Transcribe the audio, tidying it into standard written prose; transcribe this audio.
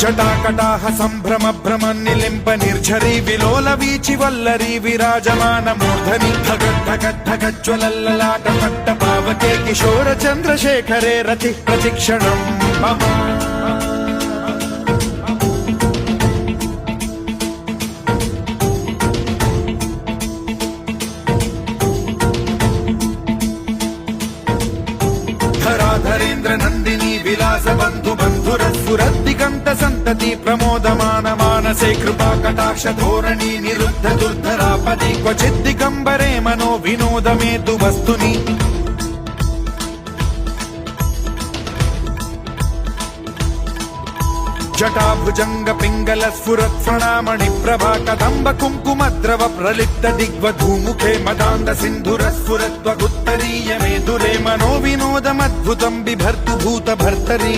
జటాకటాహ సంభ్రమ భ్రమ నిలింప నిర్ఝరీ విలోల వీచి వల్లరీ విరాజమాన మూర్ధని ధగద్ధగజ్వలల్లలాట పట్ట పావకే కిశోర చంద్రశేఖరే రతి ప్రతిక్షణం మమ ధరాధరేంద్ర నందిని విలాస బంధు బంధురస్ఫురద్దిగంత సంతతి ప్రమోదమాన మానసే కృపా కటాక్ష ధోరణి నిరుద్ధ దుర్ధరాపది క్వచిద్దిగంబరే మనో వినోదమేతు వస్తుని జటాభుజంగ పింగళ స్ఫురత్ ప్రణామణి ప్రభా కదంబ కుంకుమద్రవ ప్రలిప్త దిగ్వధూముఖే మదాంద సింధుర స్ఫురత్వగుత్తరీయ మేధురే మనో వినోదమద్భుతం బిభర్తు భూత భర్తరీ